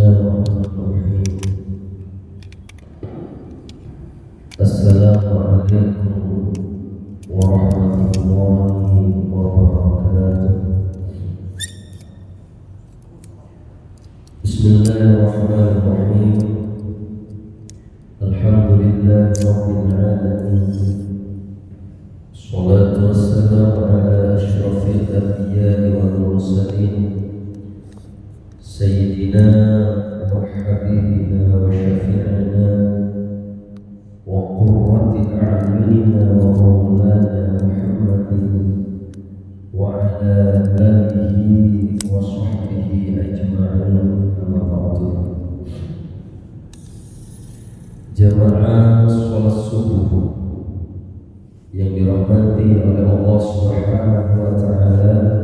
Bismillahirrahmanirrahim. Assalamualaikum warahmatullahi wabarakatuh. Bismillahirrahmanirrahim. Alhamdulillahi rabbil alamin. Assalatu wassalamu ala asyrafil anbiya'i wal mursalin Sayyidina wa habibina wa syafi'ina wa qurrati a'yunina wa maulana Muhammadin wa ala alihi wa sahbihi ajma'in, amma ba'du. Jamaah sholat subuh yang dirahmati oleh Allah Subhanahu wa ta'ala,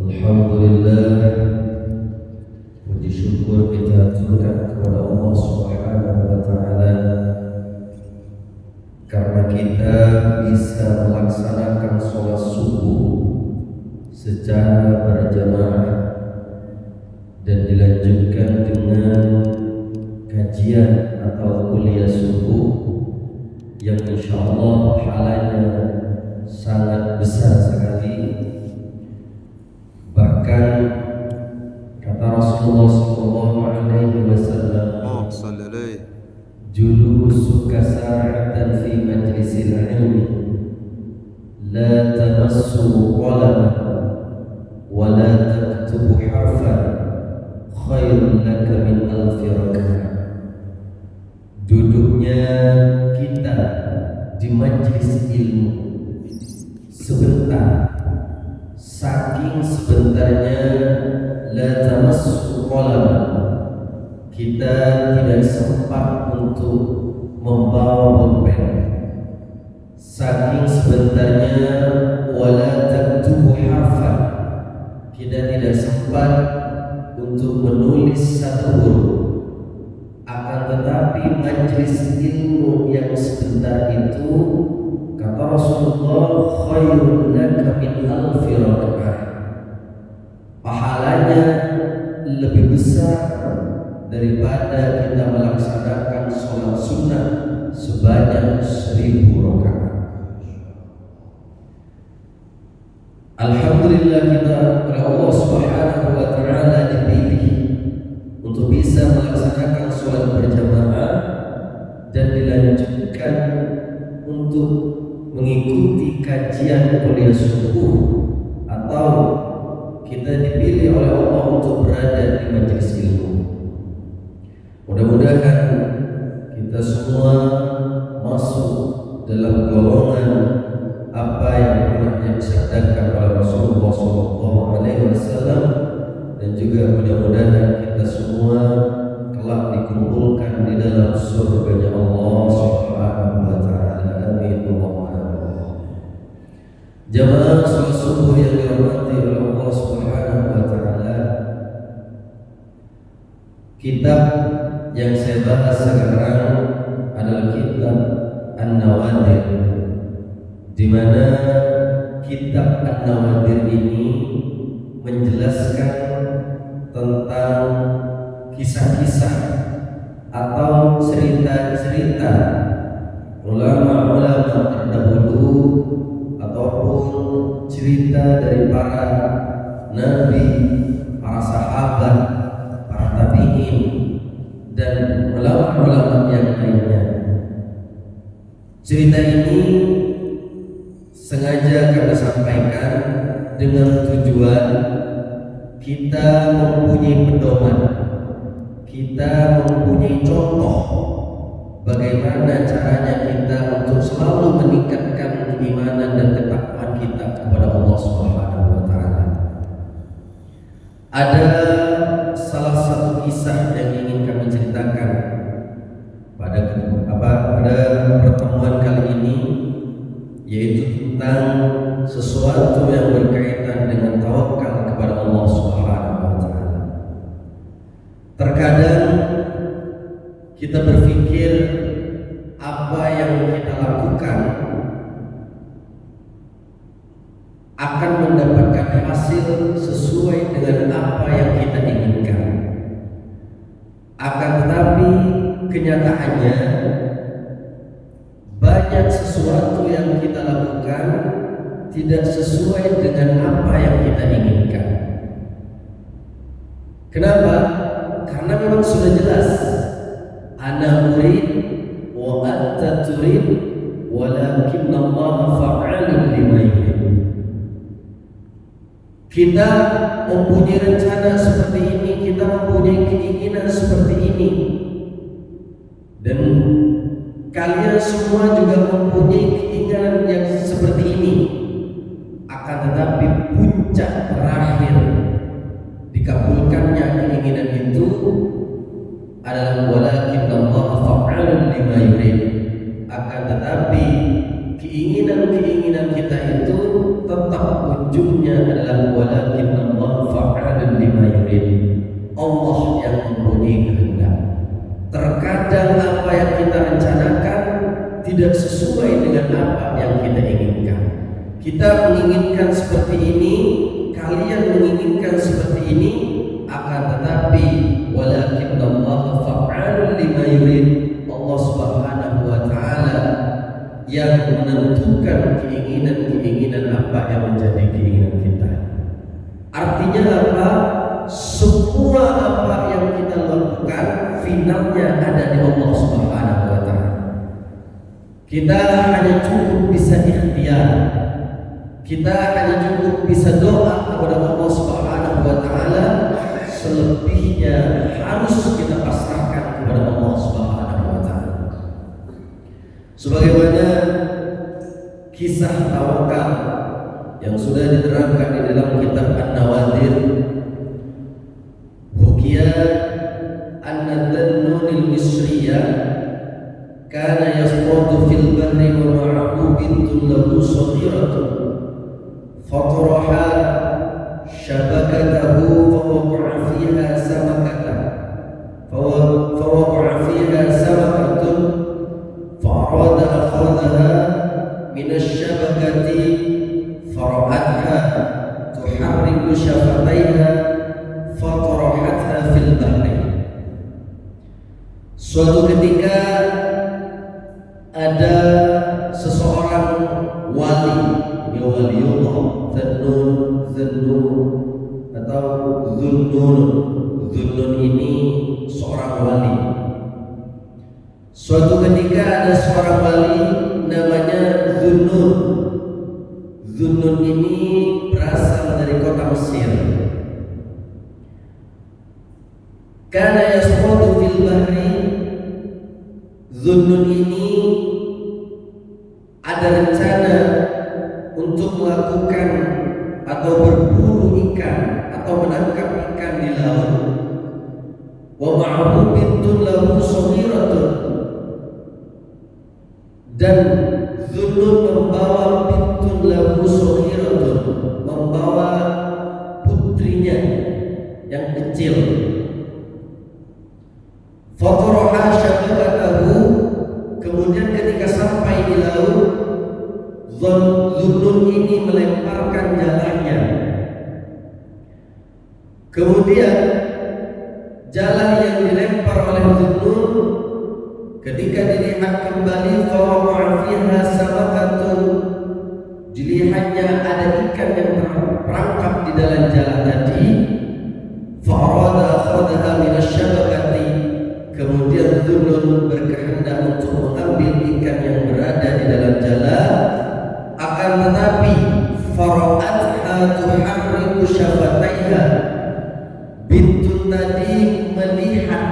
alhamdulillah, puji syukur kita haturkan kepada Allah Subhanahu wa ta'ala karena kita bisa melaksanakan sholat subuh secara berjamaah dan dilanjutkan dengan kajian atau kuliah subuh yang insyaallah pahalanya sangat besar sekali. Bahkan kata Rasulullah sallallahu alaihi wasallam, julusuka sa'atan fi majlisil ilmi la tamassu qalaman wa la taktubu harfan khairun laka min alfi rak'ah. Duduknya kita di majlis ilmu sebentar, saking sebentarnya, la tamassu qalaman, kita tidak sempat untuk membawa pulpen. Saking sebentarnya, wala taktubu harfan, kita tidak sempat untuk menulis satu huruf. Akan tetapi majlis ilmu yang sebentar itu, kata Rasulullah, khairun laka min alfi rak'ah, pahalanya lebih besar daripada kita melaksanakan sholat sunnah sebanyak 1000 rakaat. Alhamdulillah, kita oleh Allah Subhanahu wa ta'ala dipilih untuk bisa melaksanakan sholat berjamaah dan dilanjutkan untuk mengikuti kajian kuliah subuh, atau kita dipilih oleh Allah untuk berada di majelis ilmu. Mudah-mudahan kita semua masuk dalam golongan apa yang pernah disabdakan oleh Rasulullah SAW, dan juga mudah-mudahan kita semua kelak dikumpulkan di dalam surganya Allah Subhanahu wa ta'ala. Amin. Jamaah sholat subuh yang dirahmati oleh Allah Subhanahu wa ta'ala, kitab yang saya bahas sekarang adalah kitab An-Nawadir, di mana kitab An-Nawadir ini menjelaskan tentang kisah-kisah atau cerita-cerita ulama-ulama terdahulu ataupun cerita dari para nabi, para sahabat, para tabi'in, dan ulama-ulama yang lainnya. Cerita ini sengaja kami sampaikan dengan tujuan kita mempunyai pedoman, kita mempunyai contoh bagaimana caranya kita untuk selalu meningkatkan keimanan dan ketakwaan kita kepada Allah Subhanahu wa ta'ala. Ada salah satu kisah yang ingin kami ceritakan pada pertemuan kali ini, yaitu tentang sesuatu yang berkaitan dengan tawakal kepada Allah Subhanahu wa ta'ala. Terkadang kita berpikir apa yang kita lakukan akan mendapatkan hasil sesuai dengan apa yang kita inginkan. kenyataannya banyak sesuatu yang kita lakukan tidak sesuai dengan apa yang kita inginkan. Kenapa? Karena memang sudah jelas, ana urid wa anta turid walakinna Allah fa'alun lima yurid. Kita mempunyai rencana seperti ini, kita mempunyai keinginan seperti ini, dan kalian semua juga mempunyai keinginan yang seperti ini. Akan tetapi puncak terakhir dikabulkannya keinginan itu adalah walakinna Allah fa'alun lima yurid. Akan tetapi keinginan-keinginan kita itu tetap ujungnya adalah walakinna Allah fa'alun lima yurid. Allah yang mempunyai kehendak. Terkadang apa yang kita rencanakan tidak sesuai dengan apa yang kita inginkan. Kita menginginkan seperti ini, kalian menginginkan seperti ini, akan tetapi walakinna Allah fa'alun lima yurid. Allah Subhanahu wa taala yang menentukan keinginan-keinginan apa yang menjadi keinginan kita. Artinya apa? Semua apa yang kita lakukan finalnya ada di Allah Subhanahu wa taala. Kita hanya cukup bisa ikhtiar. Kita hanya cukup bisa doa kepada Allah Subhanahu wa taala. Selebihnya harus kita pasrahkan kepada Allah Subhanahu wa taala. Sebagaimana kisah tawakal yang sudah diterangkan di dalam kitab An-Nawadir, hukiya anna Dhannun al-Misriya kana yasqatu fil bahri wa ma'ahu bintun lahu saghiratun fataraha shabakatahu fawaqa'a fiha samakatan fawaqa'a fiha samakatun fa'arada akhadhaha min asy-syabakati fara'atha tuharriku syafataiha fatarahatha fil bahri. Suatu ketika ada seseorang wali, ya waliullah, Dhannun atau Dhunnun ini seorang wali. Suatu ketika ada seorang wali namanya Dhunnun. Dhunnun ini berasal dari kota Mesir. Kana yasqutu fil bahri. Dhunnun ini ada rencana untuk melakukan atau berburu ikan atau menangkap ikan di laut. Wa ma'ahu bintun lahu saghiratun, dan Dhunnun membawa bintun lahu saghiratun, membawa putrinya yang kecil. Fataraha syabakatahu, kemudian ketika sampai di laut, Dhunnun ini melemparkan jalannya. Kemudian jalan yang dilempar oleh Dhunnun ketika dilihat kembali, fawaqa'a fiha samakatun, dilihatnya ada ikan yang terperangkap di dalam jalan tadi. Fa'arada akhadhaha min asy-syabakati, kemudian Dhunnun berkehendak untuk mengambil ikan yang berada di dalam jalan, akan tetapi fara'atha tuharriku syafataiha, bintun tadi melihat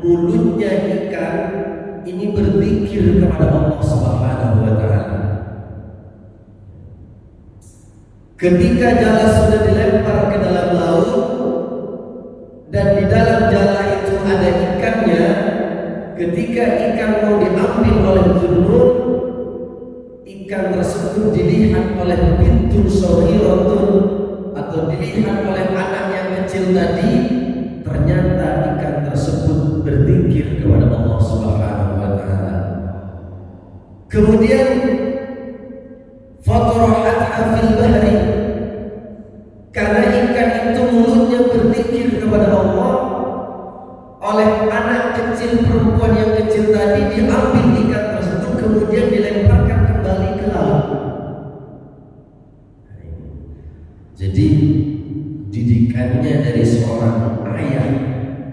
mulutnya ikan ini berzikir kepada Allah Subhanahu wa taala. Ketika jala sudah dilempar ke dalam laut dan di dalam jala itu ada ikannya, ketika ikan mau diambil oleh Dhunnun, ikan tersebut dilihat oleh bintun saghiratun atau dilihat oleh anak yang kecil tadi, ternyata ikan tersebut berzikir kepada Allah Subhanahu wa taala. Kemudian fatarahatha fil bahri, karena ikan itu mulutnya berzikir kepada Allah, oleh anak kecil perempuan yang diambil ikan tersebut kemudian dilemparkan kembali ke laut. Jadi didikannya dari seorang ayah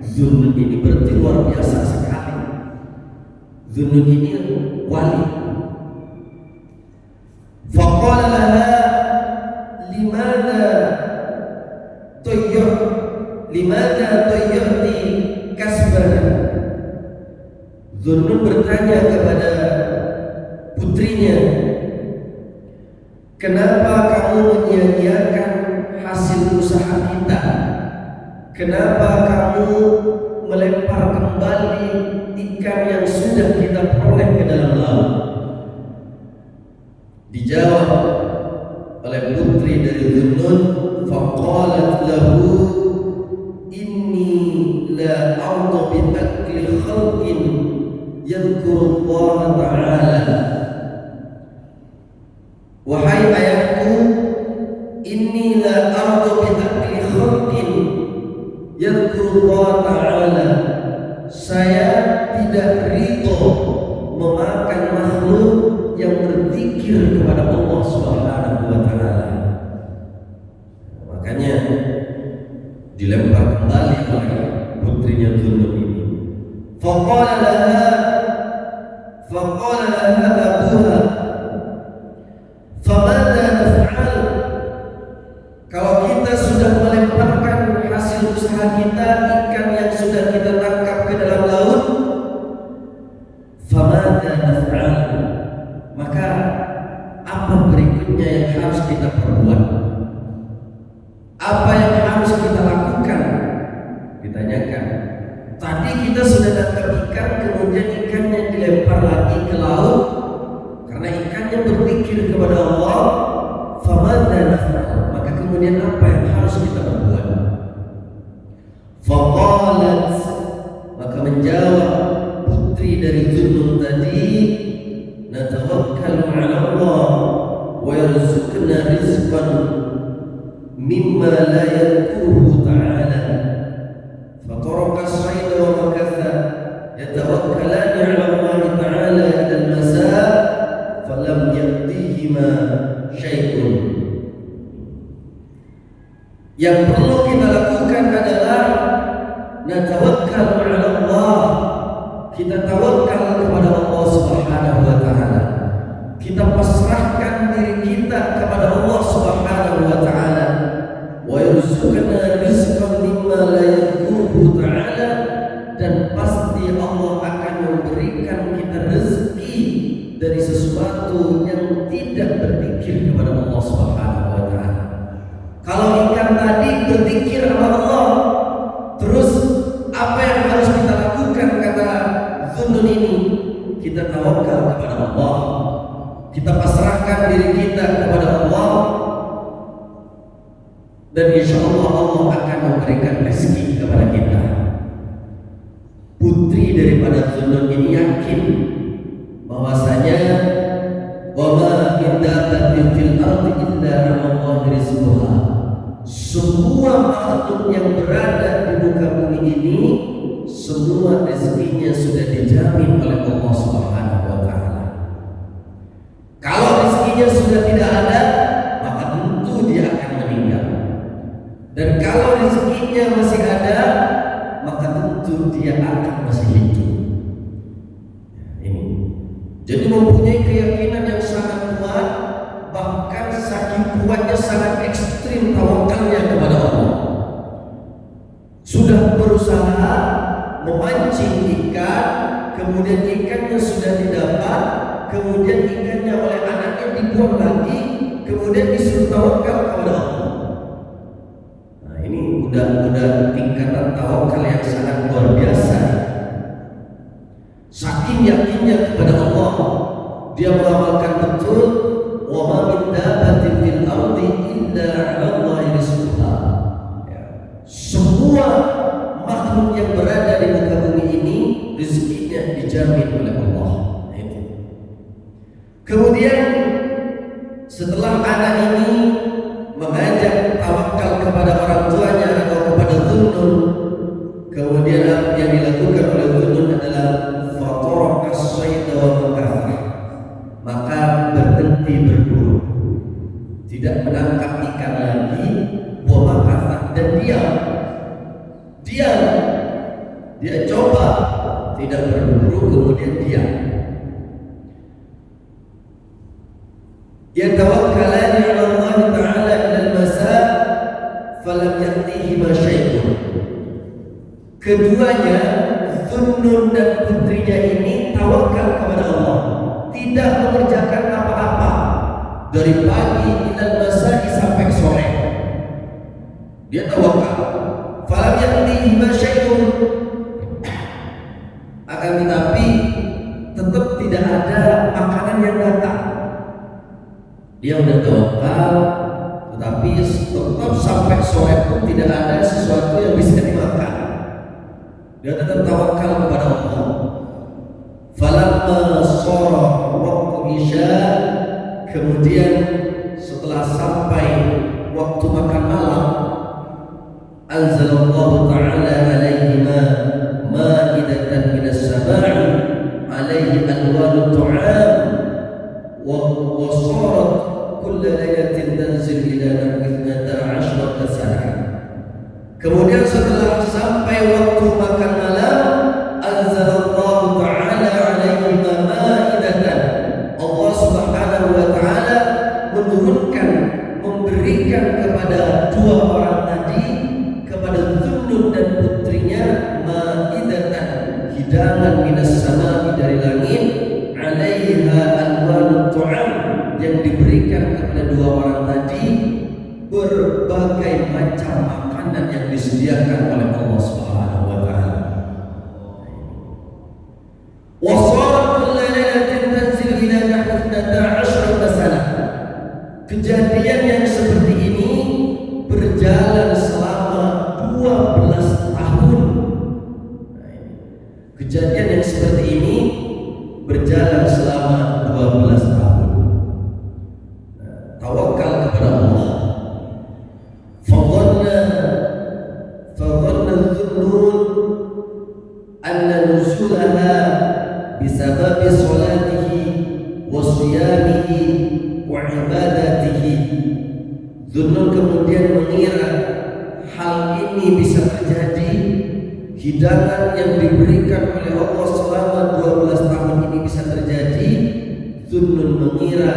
Zunnun ini berarti luar biasa sekali. Zunnun ini wali. Faqala laha limada tayyarti kasbana. Zunnun bertanya kepada putrinya, kenapa kamu menyia-nyiakan hasil usaha kita? Kenapa kamu melempar kembali ikan yang sudah kita peroleh ke dalam laut? Dijawab oleh putri dari Zunnun, faqalat lahu inni la a'udhu bi akli khalqin yadhkurullaha ta'ala. Wahai ayahku, inni la a'udhu bi akli khalqin yadhkurullaha ta'ala. Saya tidak ridho memakan makhluk yang berzikir kepada Allah Subhanahu wa taala. Makanya dilempar kembali oleh putrinya Zunnun ini. Faqala laha abuha, famadha naf'al? Kalau kita sudah melemparkan hasil usaha kita, ikan yang sudah kita tangkap ke dalam laut, famadha naf'al? Maka apa berikutnya yang harus kita perbuat? Apa yang harus kita lakukan? Ditanyakan. Tadi kita sudah tangkap ikan, kemudian ikannya dilempar lagi ke laut karena ikannya berzikir kepada Allah. Famadha naf'al? Maka kemudian apa yang harus kita perbuat? Faqalat, maka menjawab putri dari Zunnun tadi, natawakkalu 'ala Allah wa yarzuqna rizqan mimma la yadhkuruhu ta'ala. Fataraka as-sayda wa makatha yatawakkalani 'ala Allah ta'ala ila al-masa' falam ya'tihima syai'un. Yang perlu kita lakukan adalah natawakkalu 'ala Allah. Kita tawakal kepada Allah Subhanahu wa taala. Kita pasrahkan diri kita kepada Allah Subhanahu wa taala. Wa yarzuqna rizqan mimma la yadhkuruhu ta'ala, dan pasti Allah akan memberikan kita rezeki dari sesuatu yang tidak berzikir kepada Allah Subhanahu wa taala. Kalau ikan tadi berzikir kepada Allah, terus apa yang harus kita lakukan? Kata Zunnun ini, kita tawakal kepada Allah, kita pasrahkan diri kita kepada Allah, dan insya Allah Allah akan memberikan rezeki kepada kita. Putri daripada Zunnun ini yakin bahwasanya wa ma min dabbatin fil ardi illa 'ala Allahi rizquha. Semua makhluk yang berada di muka bumi ini, semua rezekinya sudah dijamin oleh Allah Subhanahu wa taala. Kalau rezekinya sudah tidak ada, maka tentu dia akan meninggal. Dan kalau rezekinya masih ada, maka tentu dia akan masih hidup. Ini. Jadi mempunyai keyakinan yang sangat kuat, bahkan saking kuatnya sangat ekstrim tawakalnya kepada Allah. Sudah berusaha memancing ikan, kemudian ikannya sudah didapat, kemudian ikannya oleh anaknya dibuang lagi, kemudian disuruh tawakal kepada Allah. Nah, ini udah tingkatan tawakal yang sangat luar biasa. Saking yakinnya kepada Allah, dia mengamalkan betul, wa ma min dabbatin fil ardi illa 'ala Allahi rizquha. Semua makhluk yang berada di muka bumi ini rezekinya dijamin oleh Allah. Kemudian setelah anak ini mengajak tawakal kepada orang tuanya atau kepada Zunnun, kemudian yang dilakukan oleh Zunnun adalah fataraka berhenti berburu, tidak menangkap ikan lagi, wa makatha, dan diam. Dia coba tidak berburu, kemudian diam. Yatawakkalani 'ala Allah Ta'ala ila al-masa falam ya'tihima syai'un. Keduanya, Zunnun dan putrinya ini tawakal kepada Allah, tidak mengerjakan apa-apa dari pagi ilal masai sampai sore. Dia tawakal. Falam ya'tihima syai'un, akan tetapi tetap tidak ada makanan yang datang. Dia udah tawakal, tetapi tetap sampai sore pun tidak ada sesuatu yang bisa dimakan. Dia tetap tawakal kepada Allah. Falamma shara waktu isya, kemudian setelah sampai waktu makan malam, anzalallahu ta'ala alaihima ma'idatan minas sama'i alaihi alwanu tu'am wa sarat kulla layatin tanzil ila nahwithnata ashrata sana. Kemudian setelah sampai waktu makan malam, anzalallahu ta'ala alaihima ma'idatan, Allah subhanahu wa ta'ala menurunkan, memberikan kepada dua orang tadi, kepada Zunnun dan putrinya, ma'idatan, hidangan minas sama'i dari langit, alaiha alwanu tu'am, yang diberikan kepada dua orang tadi berbagai macam makanan yang disediakan oleh Allah Subhanahu wa taala. Wa sarat kullu lailatin tanzil ila nahwithnata ashrata sanah. Kejadian yang seperti ini berjalan selama 12 tahun. Kejadian yang seperti ini berjalan selama 12 tahun. Tawakal kepada Allah. Fadhanna Zunnun anna nuzulaha bisababi salatihi wa siyamihi wa ibadatihi. Zunnun kemudian mengira hal ini bisa terjadi, hidangan yang diberikan oleh Allah selama 12 tahun ini bisa terjadi. Zunnun mengira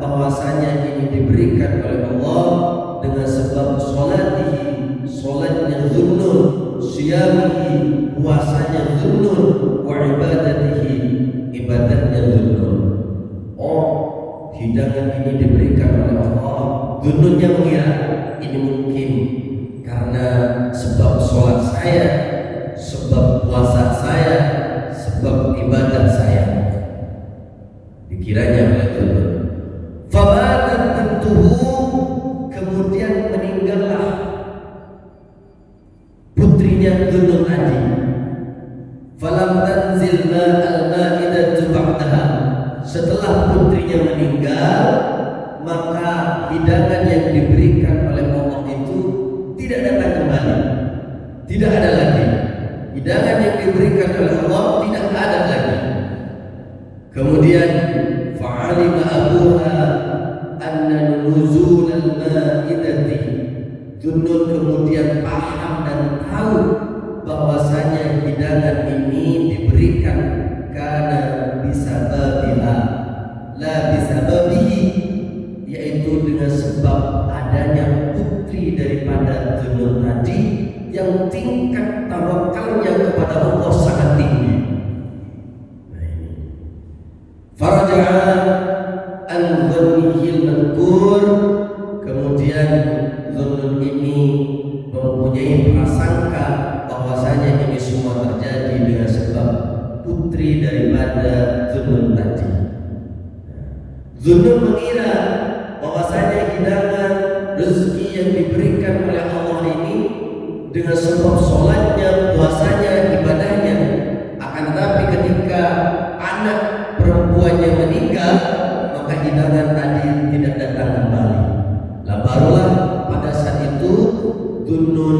bahwasanya ini diberikan oleh Allah dengan sebab salatihi, salatnya Zunnun, siyamihi, puasanya Zunnun, wa ibadatihi, ibadahnya Zunnun. Oh, hidangan ini diberikan oleh Allah. Zunnunnya mengira ini mungkin karena sebab salat saya, sebab puasa saya, sebab ibadah saya. Dikiranya oleh Zunnun. Fabatat bintuhu, kemudian meninggallah putrinya Zunnun tadi. Falam tanzil al-ma'idatu ba'daha. Setelah putrinya meninggal, maka hidangan yang diberikan oleh Allah itu tidak datang kembali. Tidak ada lagi. Hidangan yang diberikan oleh Allah tidak ada lagi. Kemudian fa'alima abuha anna nuzul al-ma'idati. Zunnun kemudian paham dan tahu bahwasanya hidangan ini diberikan karena bisababiha la bisababihi, yaitu dengan sebab adanya putri daripada Zunnun tadi yang tingkat tawakalnya kepada Allah sangat tinggi. Faraja'a an dhannihil madhkur, kemudian Zunnun ini mempunyai prasangka bahwasanya ini semua terjadi dengan sebab putri daripada Zunnun tadi. Zunnun mengira bahwasanya hidangan rezeki yang diberikan oleh Allah ini dengan sebab sholatnya, puasanya, ibadahnya. Akan tetapi ketika anak perempuannya meninggal, maka hidangan tadi tidak datang kembali. Lah barulah pada saat itu Zunnun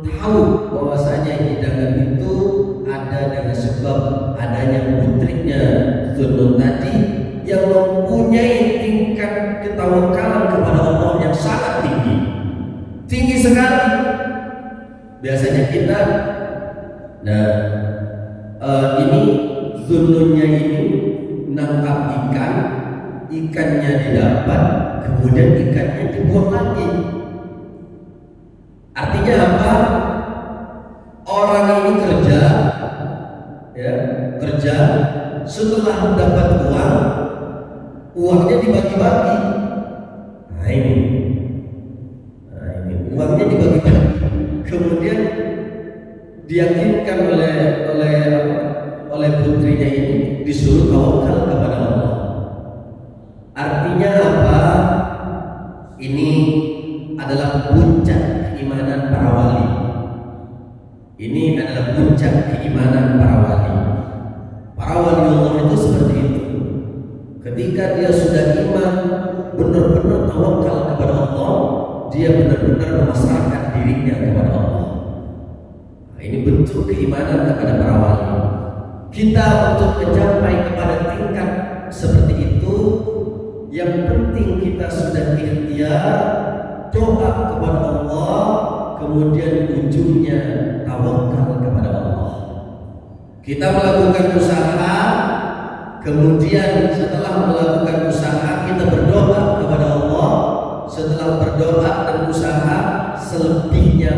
tahu bahwasanya hidangan itu ada dengan sebab adanya putrinya Zunnun tadi yang mempunyai Biasanya kita, nah ini zunnunnya ini nangkap ikan, ikannya didapat, kemudian ikannya dibuang lagi. Artinya apa? Orang ini kerja, ya, kerja, setelah dapat uang, uangnya dibagi-bagi. Nah ini uangnya dibagi-bagi. Kemudian diyakinkan oleh putrinya ini disuruh tawakal kepada Allah. Artinya apa? Ini adalah puncak keimanan para wali. Ini adalah puncak keimanan para wali. Para wali Allah itu seperti itu. Ketika dia sudah iman, benar-benar tawakal kepada Allah, dia benar-benar memasrahkan dirinya kepada Allah. Nah, ini bentuk keimanan kepada para wali. Kita untuk mencapai kepada tingkat seperti itu, yang penting kita sudah ikhtiar, doa kepada Allah, kemudian ujungnya tawakal kepada Allah. Kita melakukan usaha, kemudian setelah melakukan usaha kita berdoa kepada Allah. Setelah berdoa dan usaha, selebihnya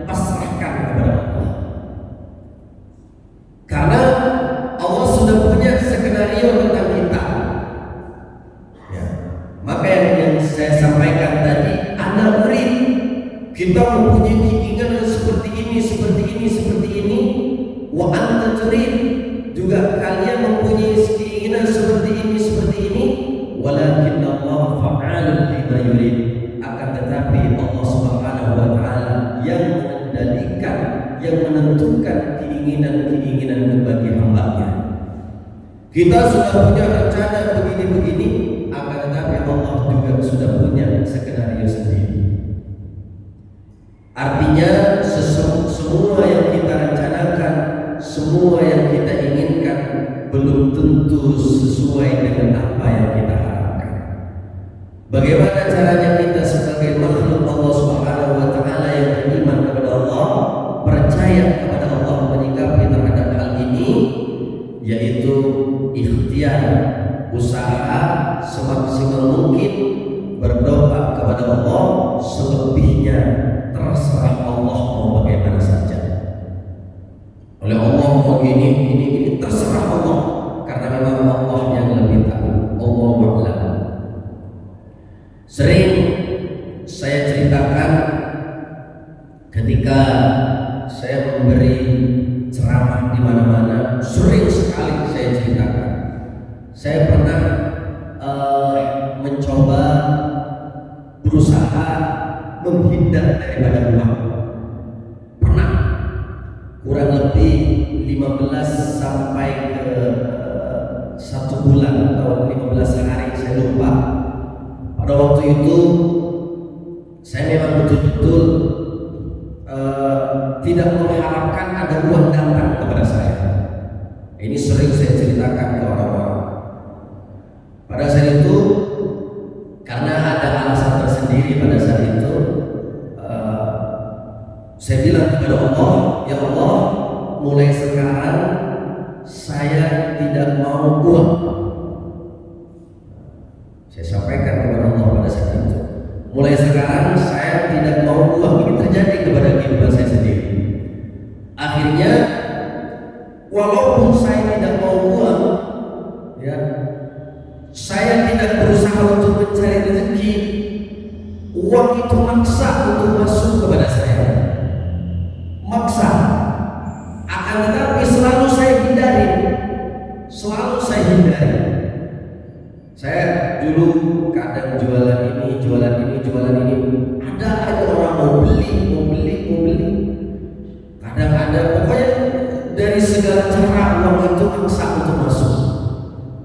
pasrahkan kepada Allah. Karena Allah sudah punya skenario tentang kita. Ya. Maka yang saya sampaikan tadi, ana urid, kita mempunyai keinginan seperti ini, seperti ini, seperti ini. Wa anta turid, juga kalian mempunyai keinginan seperti ini, seperti ini. Walakin Allah fa'alun lima yurid. Akan tetapi Allah Subhanahu wa taala yang mengendalikan, yang menentukan keinginan-keinginan bagi hamba-Nya. Kita sudah punya rencana begini-begini, akan tetapi Allah juga sudah punya skenario sendiri. Artinya semua yang kita rencanakan, semua yang kita inginkan belum tentu sesuai dengan apa yang kita harapkan. Bagaimana caranya kita sebagai makhluk Allah Subhanahu wa taala yang beriman kepada Allah, percaya kepada Allah, menyikapi terhadap hal ini, yaitu ikhtiar, usaha semaksimal mungkin, berdoa kepada Allah, selebihnya terserah Allah mau bagaimana saja. Oleh Allah mau ini terserah Allah, karena memang Allah yang lebih tahu. Allahu a'lam. Sering saya ceritakan ketika saya memberi ceramah di mana-mana, sering sekali saya ceritakan. Saya pernah mencoba berusaha menghindar daripada uang. Pernah kurang lebih 15 sampai ke 1 bulan atau 15 hari, saya lupa. Pada waktu itu saya memang betul-betul tidak mengharapkan ada uang datang kepada saya. Ini sering saya ceritakan ke orang-orang. Pada saat itu, karena ada alasan tersendiri pada saat itu, saya bilang kepada Allah, ya Allah, mulai sekarang saya tidak mau uang. Saya sampaikan kepada Allah pada saat itu, mulai sekarang saya tidak mau uang. Ini terjadi kepada kehidupan saya sendiri. Akhirnya, walaupun saya tidak mau uang, ya, saya tidak berusaha untuk mencari rezeki, uang itu maksa untuk masuk kepada saya, maksa. Akan tetapi selalu saya hindari, selalu saya hindari. Saya dulu kadang jualan ini, jualan ini, jualan ini. Ada aja orang mau beli, mau beli, mau beli. Kadang ada, pokoknya dari segala cara uang itu maksa untuk masuk.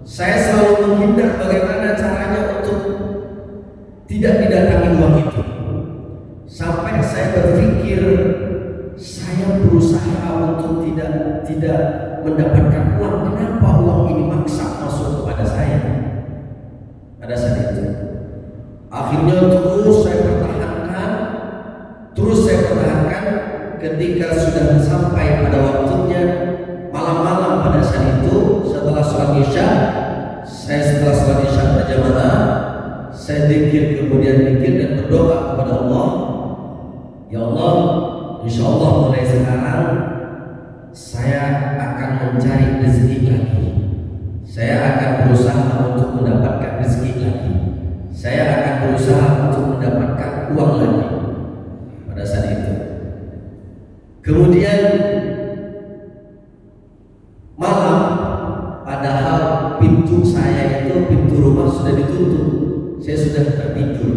Saya selalu menghindar bagaimana caranya untuk tidak didatangi uang itu. Sampai saya berpikir, saya berusaha untuk tidak mendapatkan uang. Kenapa uang ini maksa masuk kepada saya? Pada saat itu, akhirnya terus saya pertahankan, ketika sudah sampai pada waktunya malam-malam pada saat itu setelah sholat isya, setelah sholat isya berjamaah, saya zikir, kemudian zikir dan berdoa kepada Allah. Ya Allah, insya Allah mulai sekarang saya akan mencari rezeki lagi. Saya akan berusaha untuk mendapatkan rezeki lagi. Saya akan berusaha untuk mendapatkan uang lagi pada saat itu. Kemudian malam, padahal pintu saya itu, pintu rumah sudah ditutup, saya sudah tertidur.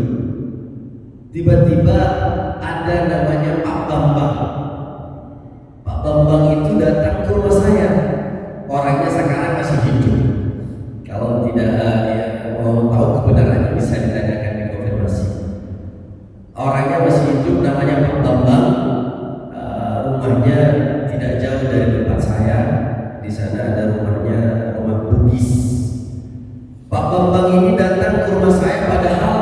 Tiba-tiba ada namanya Pak Bambang. Pak Bambang itu datang ke rumah saya. Orangnya sekarang masih hidup. Kalau tidak mau tahu kebenarannya bisa ditanyakan, dikonfirmasi. Orangnya masih hidup, namanya Pak Bambang. Rumahnya tidak jauh dari tempat saya. Di sana ada rumahnya, rumah Bugis. Pak Bambang ini datang ke rumah saya padahal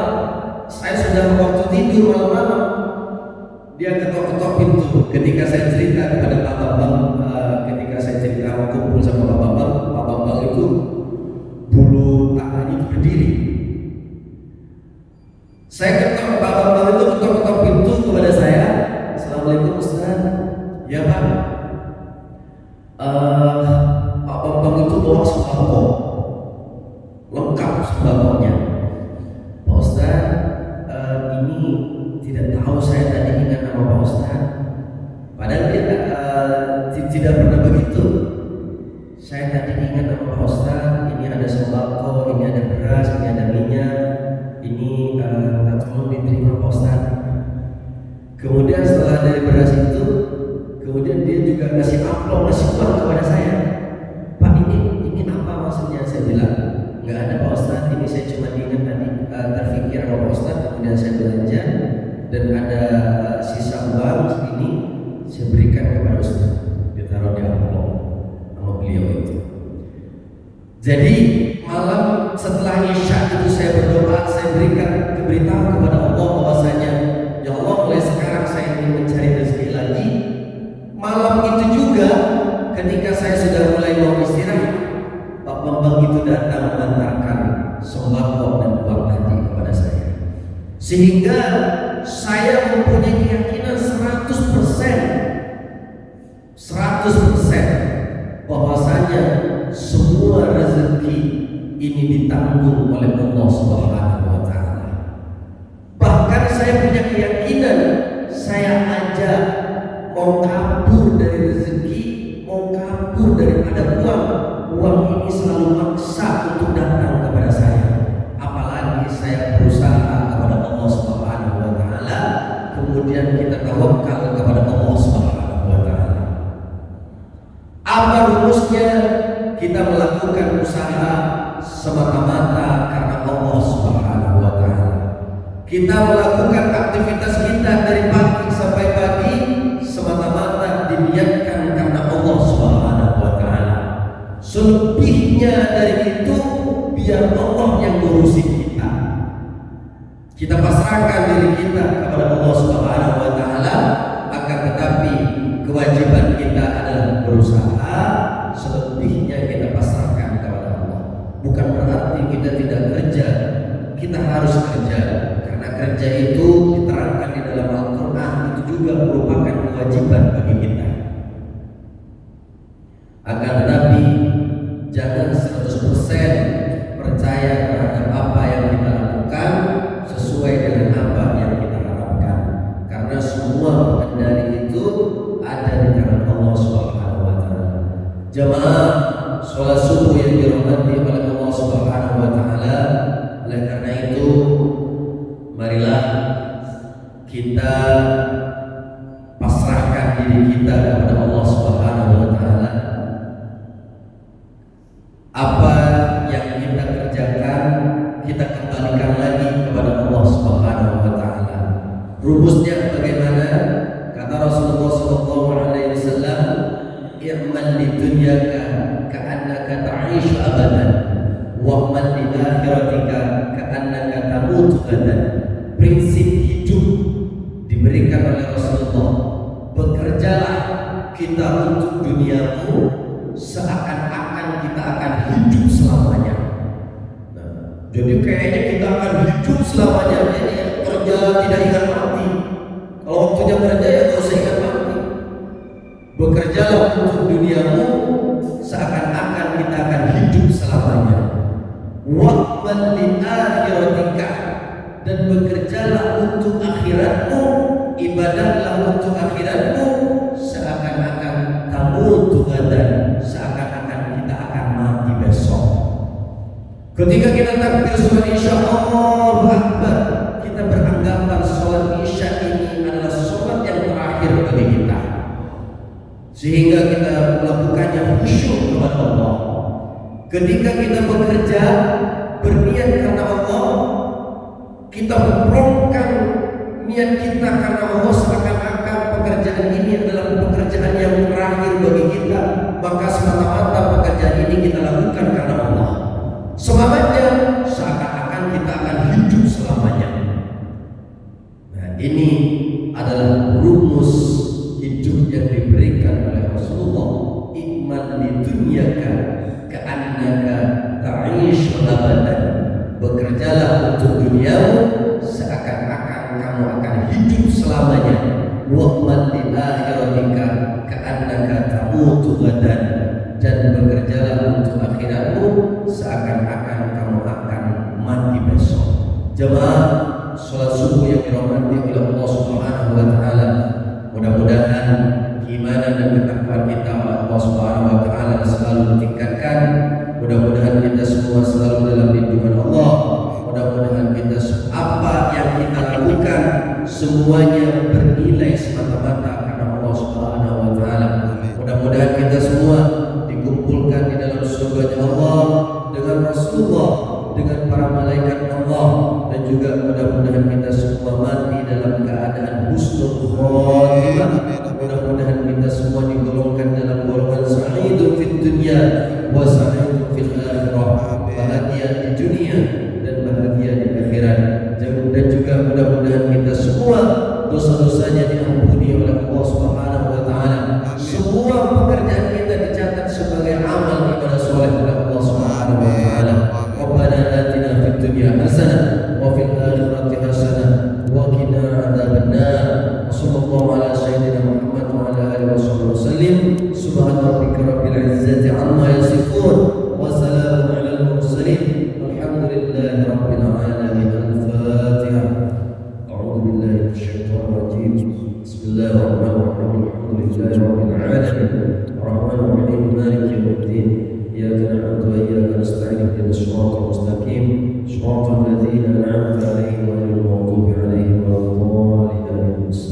saya sudah waktu tidur malam-malam. Dia ketok-ketok pintu. Ketika saya cerita kepada Pak Bambang, ketika saya cerita kumpul sama Pak Bambang, Pak Bambang itu bulu tangannya berdiri. Saya ketok, Pak Bambang itu ketok-ketok pintu kepada saya. Assalamualaikum Ustaz. Ya Pak. Pak Bambang itu bawa sembako, lengkap sembakonya. Pak Ustaz, ini tidak tahu saya tadi ingat nama Pak Ustaz. Padahal dia tidak pernah begitu. Saya tadi ingat nama Pak Ustaz. Ini ada sembako, ini ada beras, ini ada minyak. Ini tolong diterima Pak Ustaz. Kemudian setelah dari beras itu, kemudian dia juga ngasih amplop, ngasih uang kepada saya. Pak, ini apa maksudnya? Saya bilang, nggak ada Pak Ustaz. Ini saya cuma ingat tadi terfikir sama Pak Ustaz. Kemudian saya belanja dan ada sisa uang segini, saya berikan kepada Ustaz. Ditaruh di amplop sama beliau itu. Jadi malam setelah isya itu saya berdoa, saya berikan keberitahuan kepada Allah bahwasanya, ya Allah, mulai sekarang saya ingin mencari rezeki lagi. Malam itu juga ketika saya sudah mulai mau istirahat, Pak Bambang itu datang mengantarkan sembako dan uang tadi kepada saya. Sehingga saya mempunyai keyakinan 100% bahwasanya semua rezeki ini ditanggung oleh Allah Subhanahu wa taala. Bahkan saya punya keyakinan, saya aja mau kabur dari rezeki, mau kabur daripada uang ini selalu maksa untuk datang kepada saya. Apalagi saya berusaha kepada Allah Subhanahu wa taala, kemudian kita tawakal kepada Allah Subhanahu wa taala. Apa rumusnya? Kita melakukan usaha semata-mata karena Allah Subhanahu wa taala. Kita melakukan aktivitas kita dari pagi sampai pagi semata-mata diniatkan karena Allah Subhanahu wa taala. Selebihnya dari itu biar Allah yang ngurusi kita. Kita pasrahkan diri kita kepada Allah Subhanahu wa taala, akan tetapi kewajiban kita adalah berusaha, selebihnya kita pasrahkan kepada Allah. Bukan berarti kita tidak kerja, kita harus kerja, karena kerja itu diterangkan di dalam Al-Quran, itu juga merupakan kewajiban bagi kita. Akan tetapi jangan 100% percaya terhadap apa yang kita lakukan sesuai dengan apa yang kita harapkan, karena semua pengendali itu ada di tangan Allah Subhanahu wa taala. Jamaah sholat subuh yang dirahmati oleh Allah Subhanahu wa taala, oleh karena itu marilah kita pasrahkan diri kita kepada Allah Subhanahu wa taala. Apa yang kita kerjakan, kita kembalikan lagi kepada Allah Subhanahu wa taala. Rumusnya bagaimana? Kata Rasulullah sallallahu alaihi wasallam, "I'mal lidunyaka ka'annaka ta'ishu abadan, wa'mal li akhiratika ka'annaka tamutu gadan." Prinsip hidup diberikan oleh Rasulullah bekerjalah kita untuk duniamu seakan-akan kita akan hidup selamanya. Nah, jadi kayaknya kita akan hidup selamanya, jadi kerja tidak ingat mati. Kalau waktunya kerja ya gak usah ingat mati. Bekerjalah untuk duniamu seakan-akan kita akan hidup selamanya. Wa'mal li akhiratika, dan bekerjalah untuk akhiratmu, ibadahlah untuk akhiratmu seakan-akan tamutu gadan, seakan-akan kita akan mati besok. Ketika kita takbir sholat isya Allahu Akbar, kita beranggapan sholat isya ini adalah sholat yang terakhir bagi kita, sehingga kita melakukannya khusyuk kepada Allah. Ketika kita bekerja berniat karena Allah, kita memperongkan niat kita karena Allah seakan-akan pekerjaan ini adalah pekerjaan yang terakhir bagi kita, maka semata-mata pekerjaan ini kita lakukan karena Allah. Semangatnya seakan-akan kita akan hidup selamanya. Nah, ini adalah rumus hidup yang diberikan oleh Rasulullah. Iman di dunyaka ka'annaka ta'ish abadan. Bekerjalah untuk duniamu seakan-akan kamu akan hidup selamanya. Wa'mal li akhiratika ka'annaka tamutu gadan, dan bekerjalah untuk akhiratmu seakan-akan kamu akan mati besok. Jemaah salat subuh yang dirahmati oleh Allah Subhanahu wa taala, mudah-mudahan keimanan dan ketakwaan kita oleh Allah Subhanahu wa taala selalu ditingkatkan. Mudah-mudahan kita semua selalu dalam lindungan Allah. Mudah-mudahan kita apa yang kita lakukan semuanya bernilai semata-mata karena Allah Subhanahu wa taala. Mudah-mudahan kita semua dikumpulkan di dalam surga Allah dengan Rasulullah, dengan para malaikat Allah, dan juga mudah-mudahan kita semua mati dalam keadaan husnul khatimah. Mudah-mudahan kita semua digolongkan dalam golongan sa'idun fid dunya wa sa'idun fil akhirah, bahagia di dunia dan bahagia di akhirat. Dan juga mudah-mudahan kita semua dosa-dosanya diampuni oleh Allah Subhanahu wa taala. Semua pekerjaan kita dicatat sebagai amal ibadah saleh oleh Allah Subhanahu wa taala. Rabbana atina fid dunya hasanah wa fil akhirati hasanah wa qina adzabannar. Wassallallahu ala sayyidina Muhammad wa ala alihi wasallam. Subhana rabbika rabbil izzati amma yasifun wa salamun alal mursalin. Alhamdulillahi rabbil alamin. Al-Fatihah. A'udzu billahi minasyaitonir rajim. Bismillahirrahmanirrahim. Alhamdulillahi rabbil alamin.